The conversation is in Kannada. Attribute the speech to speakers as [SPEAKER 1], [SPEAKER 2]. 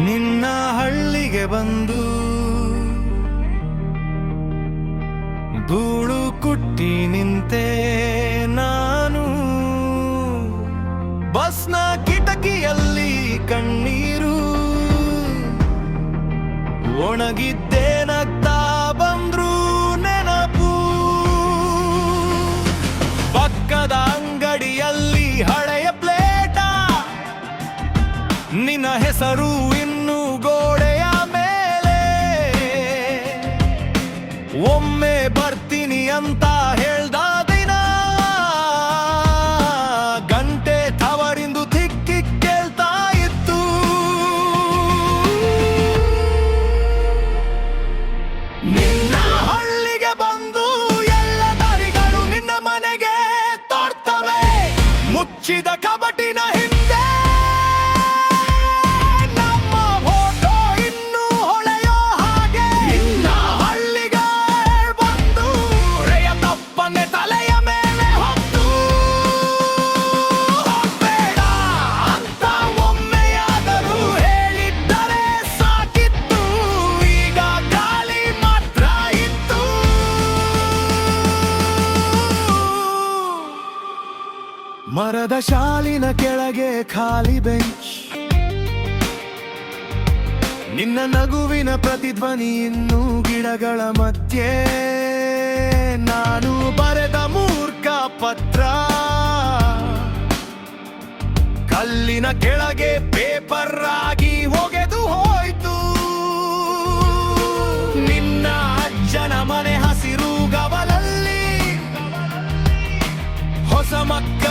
[SPEAKER 1] ನಿನ್ನ ಹಳ್ಳಿಗೆ ಬಂದು ಧೂಳು ಕುಟ್ಟಿ ನಿಂತೆ ನಾನು. ಬಸ್ನ ಕಿಟಕಿಯಲ್ಲಿ ಕಣ್ಣೀರು ಒಣಗಿದ್ದೇ ನಗ್ತಾ ಬಂದ್ರು ನೆನಪು. ಪಕ್ಕದ ಅಂಗಡಿಯಲ್ಲಿ ಹಳೆಯ ಪ್ಲೇಟ, ನಿನ್ನ ಹೆಸರು ಇನ್ನು ಗೋಡೆಯ ಮೇಲೆ. ಒಮ್ಮೆ ಬರ್ತೀನಿ ಅಂತ ಹೇಳ್ದ ದಿನ, ಗಂಟೆ ತವರಿಂದು ತಿಕ್ಕಿ ಕೇಳ್ತಾ ಇತ್ತು. ನಿನ್ನ ಹಳ್ಳಿಗೆ ಬಂದು ಎಲ್ಲ ದಾರಿಗಳು ನಿನ್ನ ಮನೆಗೆ ತೋರ್ತವೆ. ಮುಚ್ಚಿದ ಕಬಟಿನ ಹಿಂದೆ ನಮ್ಮ ಫೋಟೋ ಇನ್ನೂ ಹೊಳೆಯೋ ಹಾಗೆ. ನಿನ್ನ ಹಳ್ಳಿಗೆ ಬಂದು ಹೊರೆಯ ತಪ್ಪನೆ ತಲೆಯ ಮೇಲೆ ಹೊತ್ತು ಹೋಗ್ಬೇಡ ಅಂತ ಒಮ್ಮೆಯಾದರೂ ಹೇಳಿದ್ದರೆ ಸಾಕಿತ್ತು. ಈಗ ಗಾಳಿ ಮಾತ್ರ ಇತ್ತು. ಮರದ ಶಾಲಿನ ಕೆಳಗೆ ಖಾಲಿ ಬೆಂಚ್, ನಿನ್ನ ನಗುವಿನ ಪ್ರತಿಧ್ವನಿ ಇನ್ನೂ ಗಿಡಗಳ ಮಧ್ಯೆ. ನಾನು ಬರೆದ ಮೂರ್ಖ ಪತ್ರ ಕಲ್ಲಿನ ಕೆಳಗೆ ಪೇಪರ್ ಆಗಿ ಒಗೆದು ಹೋಯ್ತು. ನಿನ್ನ ಅಜ್ಜನ ಮನೆ ಹಸಿರು ಗವಲಲ್ಲಿ ಹೊಸ ಮಕ್ಕಳ